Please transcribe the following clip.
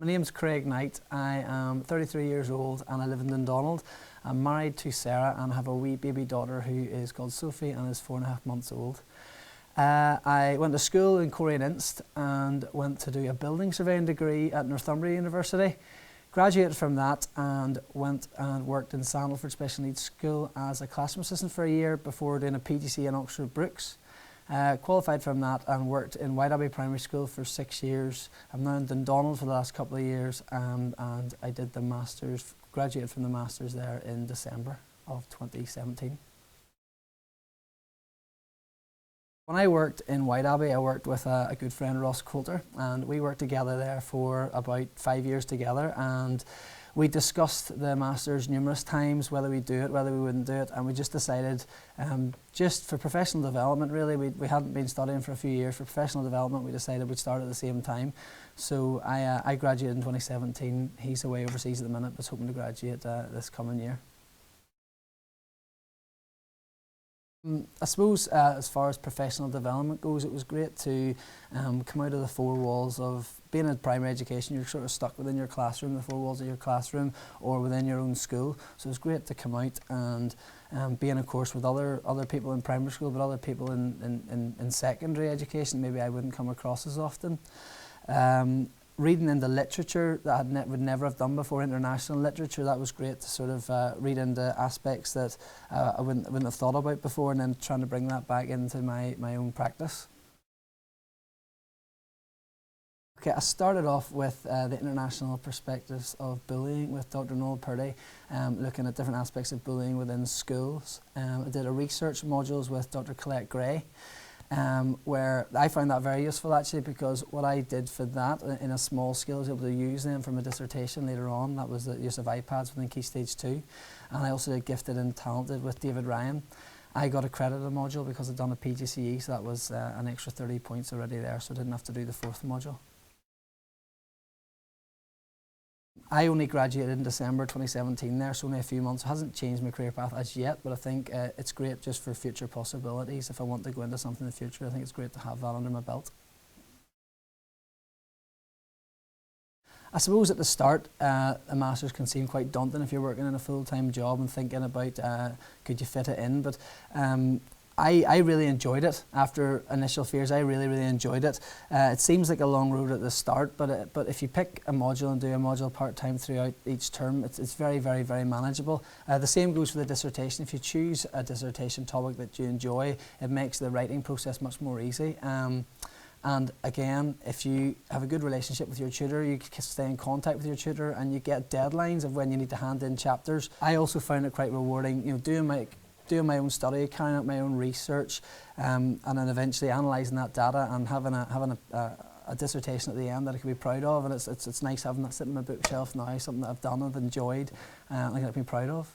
My name's Craig Knight. I am 33 years old and I live in Dundonald. I'm married to Sarah and have a wee baby daughter who is called Sophie and is 4.5 months old. I went to school in Korean Inst and went to do a building surveying degree at Northumbria University. Graduated from that and went and worked in Sandalford Special Needs School as a classroom assistant for a year before doing a PGC in Oxford Brookes. Qualified from that and worked in White Abbey Primary School for 6 years. I'm now in Dundonald for the last couple of years and I did the Masters, graduated from the Masters there in December of 2017. When I worked in White Abbey, I worked with a good friend, Ross Coulter, and we worked together there for about 5 years together, and we discussed the Masters numerous times, whether we'd do it, whether we wouldn't do it, and we just decided, just for professional development really, we hadn't been studying for a few years, for professional development we decided we'd start at the same time. So I graduated in 2017, he's away overseas at the minute, but hoping to graduate this coming year. I suppose as far as professional development goes, it was great to come out of the four walls of being in primary education. You're sort of stuck within your classroom, the four walls of your classroom, or within your own school. So it was great to come out and be in a course with other people in primary school, but other people in secondary education maybe I wouldn't come across as often. Reading into literature that I would never have done before, international literature, that was great to sort of read into aspects that I wouldn't have thought about before, and then trying to bring that back into my own practice. Okay, I started off with the international perspectives of bullying with Dr. Noel Purdy, looking at different aspects of bullying within schools. I did a research modules with Dr. Colette Gray, where I found that very useful actually, because what I did for that in a small scale, I was able to use them for my dissertation later on. That was the use of iPads within Key Stage 2. And I also did Gifted and Talented with David Ryan. I got a credit module because I'd done a PGCE, so that was an extra 30 points already there, so I didn't have to do the fourth module. I only graduated in December 2017 there, so only a few months. It hasn't changed my career path as yet, but I think it's great just for future possibilities. If I want to go into something in the future, I think it's great to have that under my belt. I suppose at the start, a Masters can seem quite daunting if you're working in a full-time job and thinking about could you fit it in, but I really enjoyed it. After initial fears, I really enjoyed it. It seems like a long road at the start, but if you pick a module and do a module part-time throughout each term, it's very manageable. The same goes for the dissertation. If you choose a dissertation topic that you enjoy, it makes the writing process much more easy. And again, if you have a good relationship with your tutor, you can stay in contact with your tutor and you get deadlines of when you need to hand in chapters. I also found it quite rewarding, you know, doing my own study, carrying out my own research, and then eventually analysing that data and having a dissertation at the end that I can be proud of. And it's nice having that sitting on my bookshelf now, something that I've done, I've enjoyed, and I can be proud of.